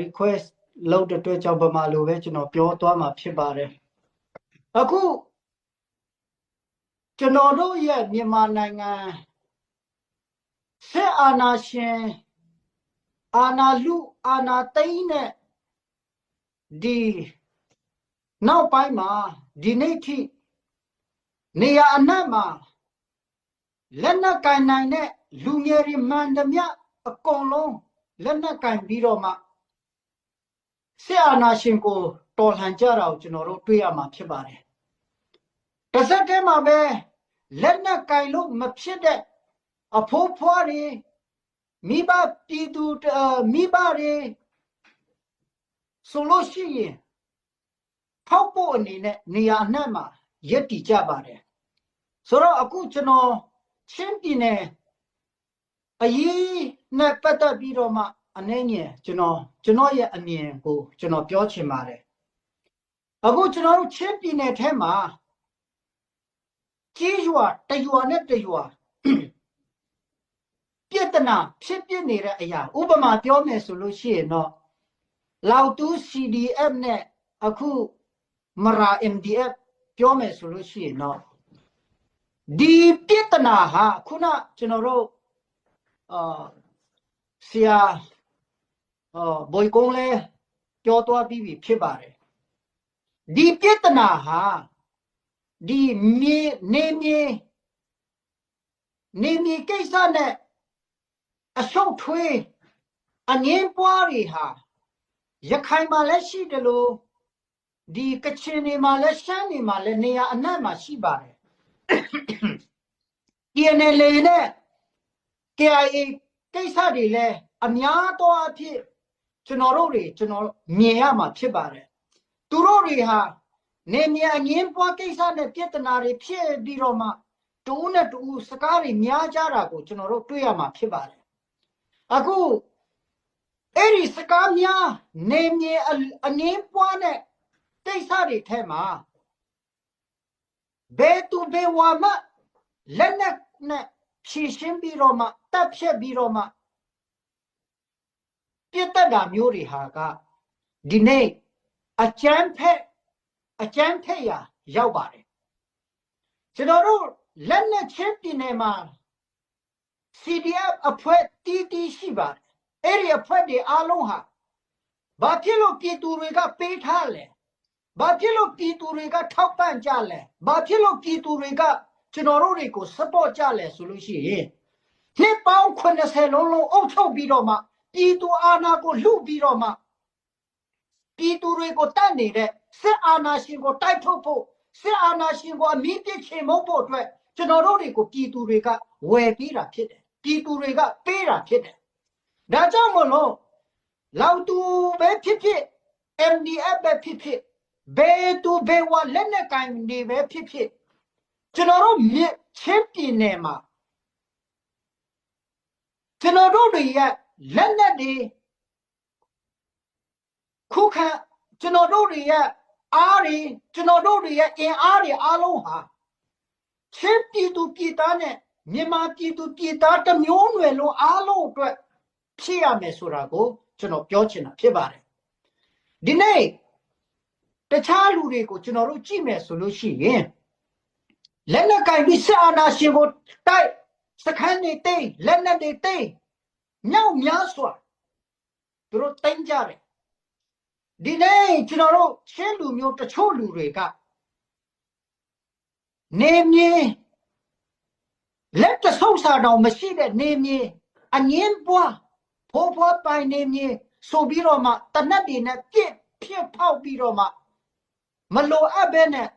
request လုပ်တဲ့အတွက်ကြောင့်ဗမာလိုပဲကျွန်တော်ပြောသွားမှာဖြစ်ပါတယ်အခုကျွန်တော်တို့ရဲ့မြန်မာနိုင်ငံစစ်အာဏာရှင်အာဏာလူအာဏာသိမ်းတဲ့ဒီနောက်ပိုင်းမှာဒီနေ့ထိနေရာအနှံ့မှာလက်နက်ကင်နိုင်တဲ့လူငယ်တွေမှန်သမျှအကုန်လုံးလက်နက်ကင်ပြီးတော့မှစစ်အာဏာရှင်ကိုတော်လှန်ကြတာကိုကျွန်တော်တို့တွေ့ရမှာဖြစ်ပါတယ်။တစ်ဆက်တည်းမှာပဲလက်နက်ကင်လို့မဖြစ်တဲ့အဖိုးဖွားတွေမိဘပြည်သူမိဘတွေဆိုလို့ရှိရင်ထောက်ဖို့အနေနဲ့နေရာအနှံ့မှာရပ်တည်ကြပါတယ်။ဆိုတော့အခုကျွန်တော်ချင်းပြည်နယ်အရေးနဲ့ပတ်သက်ပြီးတော့မှအနေနဲ့ကျွန်တော်ရဲ့အမြင်ကိုကျွန်တော်ပြောချင်ပါတယ်အခုကျွန်တော်တို့ချင်းပြည်နယ်ထဲမှာကြီးရွာတရွာနဲ့တရွာပြဿနာဖြစ်ပြနေတဲ့အရာဥပမာပြောမယ်ဆိုလို့ရှိရင်တော့လောက်တူး CDF နဲ့အခုမရာ MDF ပြောမယ်ဆိုလို့ရှိရင်တော့ဒီပြဿနာဟာခုနကျွန်တော်တို့ဆရာဘွေကုန်းလဲပြောသွားပြီးပြီဖြစ်ပါတယ်ဒီပြဿနာဟာဒီနေမြေကိစ္စနဲ့အရှုပ်ထွေးအငင်းပွားတွေဟာရခိုင်မှာလည်းရှိတယ်လို့ဒီကချင်တွေမှာလည်းရှမ်းတွေမှာလည်းနေရာအနှံ့မှာရှိပါတယ် TNL နဲ့ KIA ကိစ္စတွေလည်းအများသောအဖြစ်ကျွန်တော်မြင်ရမှာဖြစ်ပါတယ်သူတို့တွေဟာနေမြေအငင်းပွားကိစ္စနဲ့ပြဿနာတွေဖြစ်ပြီးတော့မှတူနဲ့တူစကားတွေများကြတာကိုကျွန်တော်တို့တွေ့ရမှာဖြစ်ပါတယ်အခုအဲ့ဒီစကားများနေမြေအငင်းပွားတဲ့ကိစ္စတွေထဲမှာဘယ်သူဘယ်ဝါမှလက်နက်နဲ့ဖြည့်ရှင်းပြီးတော့မှတပ်ဖြတ်ပြီးတော့မှပြစ်တက်တာမျိုးတွေဟာကဒီနေ့အကြမ်းဖက်ရာရောက်ပါတယ်ကျွန်တော်တို့လက်နက်ချင်းပြည်နယ်မှာ CDF အဖွဲ့တီးရှိပါတယ်အဲ့ဒီအဖွဲ့တွေအားလုံးဟာဘာဖြစ်လို့ပြည်သူတွေကပေးထားလဲဘာဖြစ်လို့ပြည်သူတွေကထောက်ပံ့ကြလဲဘာဖြစ်လို့ပြည်သူတွေကကျွန်တော်တို့တွေကို support ကြလဲဆိုလို့ရှိရင်နှစ်ပေါင်း80လုံးအုပ်ချုပ်ပြီးတော့မှပြည်သူအာဏာကိုလုပြီးတော့မှပြည်သူတွေကိုတတ်နေတဲ့စစ်အာဏာရှင်ကိုတိုက်ထုတ်ဖို့စစ်အာဏာရှင်ကိုအမြင့်ပြည့်ချေမှုန်းဖို့အတွက်ကျွန်တော်တို့တွေကိုပြည်သူတွေကဝယ်ပြီးတာဖြစ်တယ်ပြည်သူတွေကပေးတာဖြစ်တယ်ဒါကြောင့်မလို့လောက်သူပဲဖြစ်ဖြစ် MDF ပဲဖြစ်ဖြစ်ဘယ်သူဘယ်ဝါလက်နက်ကင်နေပဲဖြစ်ဖြစ်ကျွန်တော်တို့ချင်းပြည်နယ်မှာကျွန်တော်တို့တွေရဲ့လက်နက်တွေခုခံကျွန်တော်တို့တွေရဲ့အားတွေကျွန်တော်တို့တွေရဲ့အင်အားတွေအားလုံးဟာချင်းပြည်သူပြည်သားနဲ့မြန်မာပြည်သူပြည်သားတစ်မျိုးနွယ်လုံးအားလုံးအတွက်ဖြစ်ရမယ်ဆိုတာကိုကျွန်တော်ပြောချင်တာဖြစ်ပါတယ်ဒီနေ့တခြားလူတွေကိုကျွန်တော်တို့ကြည့်မယ်ဆိုလို့ရှိရင်လက်နက်ကင်ပြီးစစ်အာဏာရှင်ကိုတိုက်စခန်းတွေတိတ်လက်နက်တွေတိတ်မြောက်များစွာသူတို့တင်ကြတယ်ဒီနေ့ကျွန်တော်တို့ချင်းလူမျိုးတချို့လူတွေကနေမြေလက်တဆုပ်စာတောင်မရှိတဲ့နေမြေအငင်းပွားဖိုးဖွားပိုင်နေမြေဆိုပြီးတော့မှတနက်တွေနဲ့ပြစ်ဖြစ်ဖောက်ပြီးတော့မှမလိုအပ်ဘဲနဲ့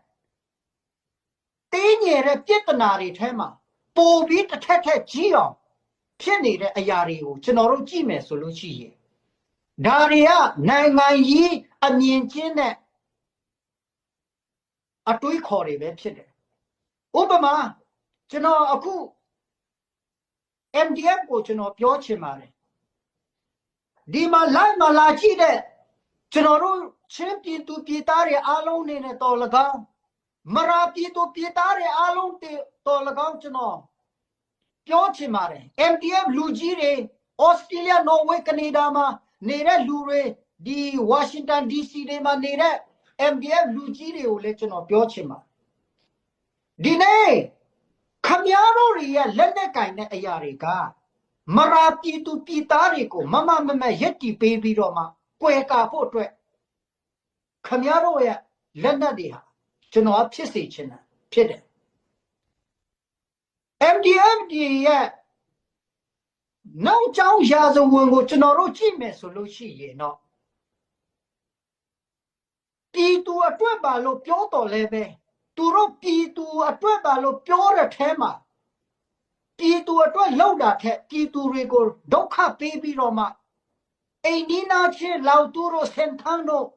တင်းငယ်တဲ့ပြဿနာတွေထဲမှာပိုပြီးတစ်ထက်ကြီးအောင်ဖြစ်နေတဲ့အရာတွေကိုကျွန်တော်တို့ကြည့်မယ်ဆိုလို့ရှိရင်ဒါတွေကနိုင်ငံကြီးအမြင်ကျင်းတဲ့အတွေးခေါ်တွေပဲဖြစ်တယ်ဥပမာကျွန်တော်အခု MDF ကိုကျွန်တော်ပြောချင်ပါတယ်ဒီမှာလိုက်မလာကြည့်တဲ့ကျွန်တော်တို့ချင်းပြည်သူပြည်သားတွေအားလုံးနေနဲ့တော်၎င်းမရာပြည်သူပြည်သားတွေအားလုံးတော်၎င်းကျွန်တော်ပြောချင်ပါတယ် MDF လူကြီးတွေဩစတြေးလျနော်ဝေကနေဒါမှာ နေတဲ့လူတွေဒီဝါရှင်တန် DC တွေမှာနေတဲ့ MDF လူကြီးတွေကိုလည်းကျွန်တော်ပြောချင်ပါဒီနေ့ခမရတို့ရဲ့လက်နဲ့ကင်တဲ့အရာတွေကမရာပြည်သူပြည်သားတွေကိုမမရက်တီပေးပြီးတော့မှကွယ်ကာဖို့အတွက်ခမရတို့ရဲ့လက်နက်တွေဟာကျွန်တော်ဖြစ်စေချင်တာဖြစ်တယ် MDF ရဲ့နောက်ကျောင်းရာဇဝင်ကိုကျွန်တော်တို့ကြည့်မယ်ဆိုလို့ရှိရင်တော့ပြည်သူအတွက်ပါလို့ပြောတော်လဲပဲသူတို့ပြည်သူအတွက်ပါလို့ပြောတဲ့ထဲမှာပြည်သူအတွက်လောက်တာထက်ပြည်သူတွေကိုဒုက္ခပေးပြီးတော့မှအိန္ဒိနာချင်းလောက်သူတို့စင်ထန်းတို့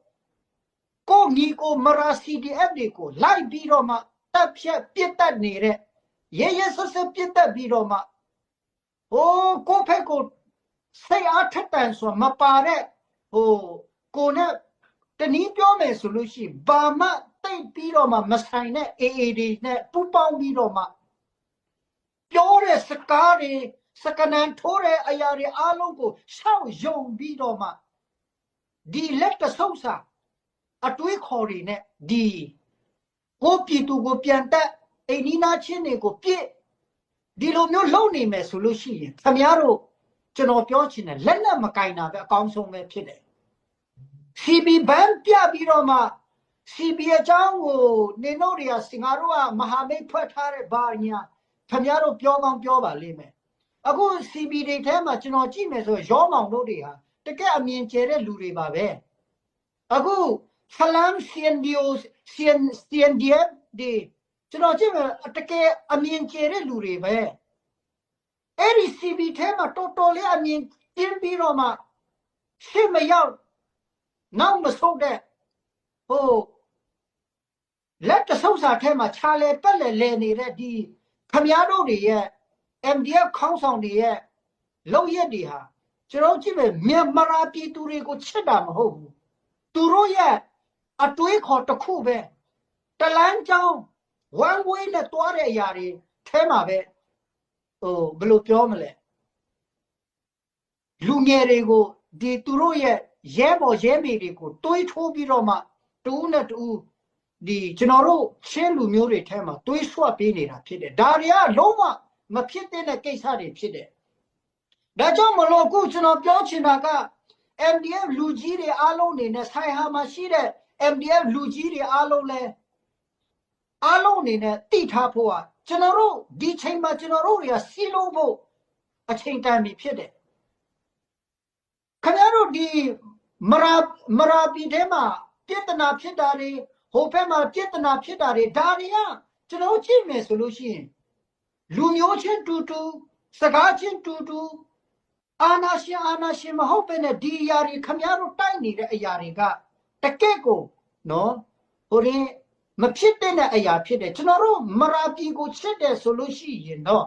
ကိုညီကိုမရာ CDF တွေကိုလိုက်ပြီးတော့မှတပ်ဖြတ်ပြစ်တတ်နေတဲ့ရဲဆက်ပြစ်တတ်ပြီးတော့မှကိုဖက်ကိုစိတ်အားထက်တန်ဆိုမပါတဲ့ကိုနဲ့တနည်းပြောမယ်ဆိုလို့ရှိရင်ဘာမှတိတ်ပြီးတော့မှမဆိုင်တဲ့ AAD နဲ့ပူပေါင်းပြီးတော့မှပြောတဲ့စကားတွေစကနန်ထိုးတဲ့အရာတွေအားလုံးကိုရှောက်ယုံပြီးတော့မှဒီလက်တဆုပ်စာအတွေးခေါ်တွေနဲ့ဒီကိုပြည်သူကိုပြန်တက်အိန္ဒိနာချင်းတွေကိုပြစ်ဒီလိုမျိုးလုပ်နေမယ်ဆိုလို့ရှိရင်ခင်ဗျားတို့ကျွန်တော်ပြောချင်တယ်လက်နဲ့မကင်တာပဲအကောင်းဆုံးပဲဖြစ်တယ် CB ဘန်ပြပြီးတော့မှ CB အကြောင်းကိုနေတို့တွေကစင်ကာတို့ကမဟာမိတ်ဖွဲ့ထားတဲ့ဘာညာခင်ဗျားတို့ပြောကောင်းပြောပါလိမ့်မယ်အခု CB တွေထဲမှာကျွန်တော်ကြည့်မယ်ဆိုရောမောင်တို့တွေဟာတကယ်အမြင်ကျတဲ့လူတွေပါပဲအခုဖလန် CNDF ဒီကျွန်တော်ကြည့်မယ်တကယ်အမြင်ကျတဲ့လူတွေပဲအဲ့ဒီ CB ထဲမှာတော်တော်လေးအမြင်ကျင်းပြီးတော့မှရှေ့မရောက်နောက်မဆုတ်တဲ့လက်တဆုပ်စာထဲမှာခြာလေပက်လေနေတဲ့ဒီခမည်းတော်တွေရဲ့ MDF ခေါင်းဆောင်တွေရဲ့လုံရက်တွေဟာကျွန်တော်ကြည့်မယ်မြန်မာပြည်သူတွေကိုချစ်တာမဟုတ်ဘူးသူတို့ရဲ့အတွေးခေါ်တစ်ခုပဲတလန်းကြောင်း one way နဲ့တွားတဲ့အရာတွေထဲမှာပဲဘယ်လိုပြောမလဲလူငယ်တွေကိုဒီသူတို့ရဲ့ရဲဘော်ရဲမေတွေကိုတွေးထိုးပြီးတော့မှတူးနဲ့တူးဒီကျွန်တော်တို့ချင်းလူမျိုးတွေထဲမှာတွေးဆွတ်ပေးနေတာဖြစ်တယ်ဒါတွေကလုံးဝမဖြစ်တဲ့ကိစ္စတွေဖြစ်တယ်ဒါကြောင့်မလို့အခုကျွန်တော်ပြောချင်တာက MDF လူကြီးတွေအားလုံးနေနဲ့ဆိုင်ဟာမှာရှိတဲ့ MDF လူကြီးတွေအားလုံးလဲအားလုံးနေနဲ့တိထားဖို့ကကျွန်တော်တို့ဒီချိန်မှာကျွန်တော်တို့တွေကစီးလုံးဖို့အချိန်တန်ပြီဖြစ်တယ်ခင်ဗျားတို့ဒီမရာပြည်ထဲမှာပြဿနာဖြစ်တာတွေဟိုဘက်မှာပြဿနာဖြစ်တာတွေဒါတွေကကျွန်တော်ကြည့်မယ်ဆိုလို့ရှိရင်လူမျိုးချင်းတူတူစကားချင်းတူတူအာနာရှင်မဟုတ်ပဲနဲ့ဒီအရာတွေခင်ဗျားတို့တိုက်နေတဲ့အရာတွေကတကယ့်ကိုနော်မဖြစ်တဲ့အရာဖြစ်တယ်ကျွန်တော်တို့မရာပြည်ကိုချစ်တယ်ဆိုလို့ရှိရင်တော့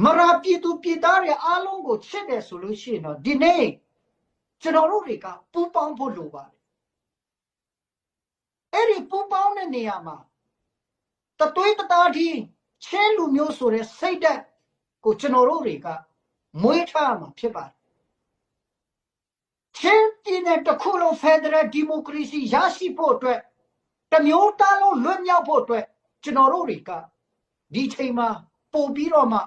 မရာပြည်သူပြည်သားတွေအားလုံးကိုချစ်တယ်ဆိုလို့ရှိရင်တော့ဒီနေ့ကျွန်တော်တို့တွေကပူပေါင်းဖို့လိုပါတယ်အဲ့ဒီပူပေါင်းတဲ့နေရာမှာတသွေးတသားဒီချင်းလူမျိုးဆိုတဲ့စိတ်ဓာတ်ကိုကျွန်တော်တို့တွေကမွေးထားမှာဖြစ်ပါတယ်ချင်းပြည်နယ်တစ်ခုလုံးဖက်ဒရယ်ဒီမိုကရေစီရရှိဖို့အတွက်တမျိုးသားလုံးလွတ်မြောက်ဖို့အတွက်ကျွန်တော်တို့တွေကဒီချိန်မှာပို့ပြီးတော့မှ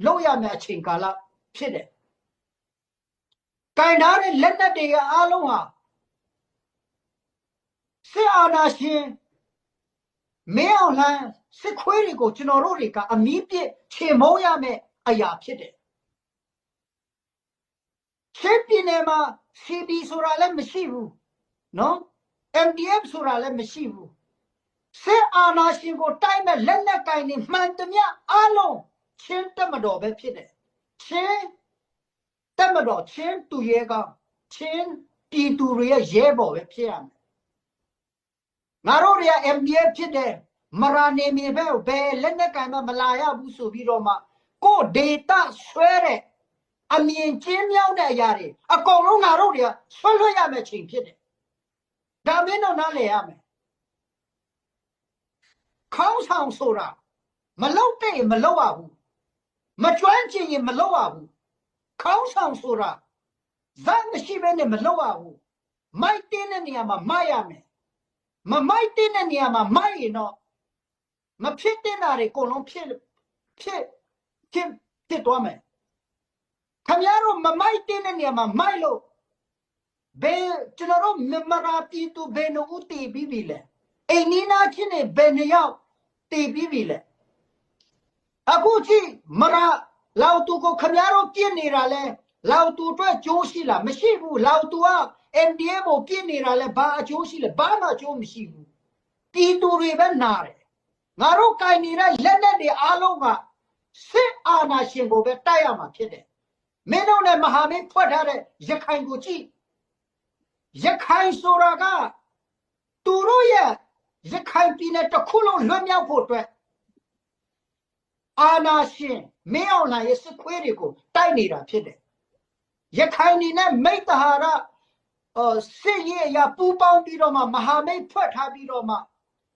လုံရမယ့်အချိန်ကာလဖြစ်တယ်။ကင်ထားတဲ့လက်နက်တွေအားလုံးဟာစစ်အာဏာရှင်မင်းအောင်လှိုင်စစ်ခွေးတွေကိုကျွန်တော်တို့တွေကအမီးပြစ်ချေမုန်းရမယ့်အရာဖြစ်တယ်။ချင်းပြည်နယ်မှာ CB ဆိုတာလည်းမရှိဘူးနော် MDF ဆိုတာလည်းမရှိဘူးစစ်အာဏာရှင်ကိုတိုက်မဲ့လက်နက်ကင်နေမှန်တမျှအားလုံးချင်းတက်မတော်ပဲဖြစ်တယ်ချင်းတက်မတော်ချင်းသူရဲကောင်းချင်းပြည်သူတွေရဲ့ရဲဘော်ပဲဖြစ်ရမယ်ငါတို့တွေက MDF ဖြစ်တယ်မရာနေမြေပဲဘယ်လက်နက်ကင်မှမလာရဘူးဆိုပြီးတော့မှကိုဒေတာဆွဲတဲ့အမြင်ကျင်းမြောင်းတဲ့အရာတွေအကုန်လုံးငါတို့တွေကဆွဲလွှတ်ရမယ့်ချိန်ဖြစ်တယ်ဒါမင်းတို့နားလည်ရမယ်ခေါင်းဆောင်ဆိုတာမလောက်တဲ့မလောက်ရဘူးမကျွမ်းကျင်ရင်မလောက်ရဘူးခေါင်းဆောင်ဆိုတာ ဇာမရှိဘဲနဲ့မလောက်ရဘူးမိုက်တင်းတဲ့နေရာမှာမိုက်ရမယ်မမိုက်တင်းတဲ့နေရာမှာမိုက်ရင်တော့မဖြစ်တဲ့နာတွေအကုန်လုံးဖြစ်သွားမယ်ခင်ဗျားတို့မမိုက်တင်းတဲ့နေရာမှာမိုက်လို့ဘယ်ကျွန်တော်တို့မရာပြည်သူဘယ်နှဦးတည်ပြီးပြီလဲအိမ်နီးနားချင်းတွေဘယ်နှယောက်တည်ပြီးပြီလဲအခုကြည့်မရာလောက်သူကိုခင်ဗျားတို့ပြစ်နေတာလဲလောက်သူအတွက်ကြိုးရှိလားမရှိဘူးလောက်သူက MDA ကိုပြစ်နေတာလဲဘာအကျိုးရှိလဲဘာမှအကျိုးမရှိဘူးပြည်သူတွေပဲနာတယ်ငါတို့ကင်နေတဲ့လက်နက်တွေအားလုံးကစစ်အာဏာရှင်ကိုပဲတိုက်ရမှာဖြစ်တယ်မင်းတို့နဲ့မဟာမိတ်ဖွဲ့ထားတဲ့ရခိုင်ကိုကြည့်ရခိုင်ဆိုတာကသူတို့ရဲ့ရခိုင်ပြည်နယ်တစ်ခုလုံးလွတ်မြောက်ဖို့အတွက်အာဏာရှင်မင်းအောင်လှိုင်ရဲ့စစ်ခွေးတွေကိုတိုက်နေတာဖြစ်တယ်ရခိုင်နေနဲ့မိတ္တဟာရစစ်ရေးအရာပူးပေါင်းပြီးတော့မှမဟာမိတ်ဖွဲ့ထားပြီးတော့မှ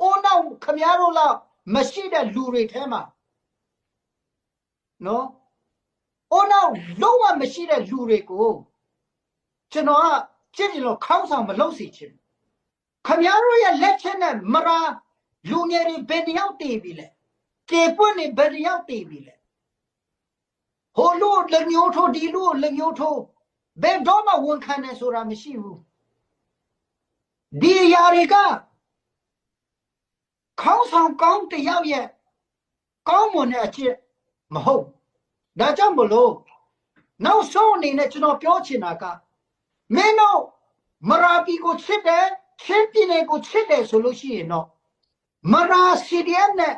အိုးနောက်ခမားတို့လောက်မရှိတဲ့လူတွေထဲမှာနော်အိုးနောက်လုံးဝမရှိတဲ့လူတွေကိုကျွန်တော်ကကြည့်ရင်တော့ခေါင်းဆောင်မလုပ်စီချင်ခမားတို့ရဲ့လက်ချက်နဲ့မရာလူငယ်တွေဘယ်တယောက်တည်ပြီလဲကျေပွင့်နေဘယ်တယောက်တည်ပြီလဲဟိုလူလက်ညှိုးထိုးဒီလူလက်ညှိုးထိုးဘယ်တော့မှဝန်ခံတယ်ဆိုတာမရှိဘူးဒီအရာတွေကခေါင်းဆောင်ကောင်းတယောက်ရဲ့ကောင်းမွန်တဲ့အချက်မဟုတ်ဒါကြောင့်မလို့နောက်ဆုံးအနေနဲ့ကျွန်တော်ပြောချင်တာကမင်းတို့မရာပီကိုချစ်တယ်ချင်းပြည်နယ်ကိုချစ်တယ်ဆိုလို့ရှိရင်တော့မရာ CDM နဲ့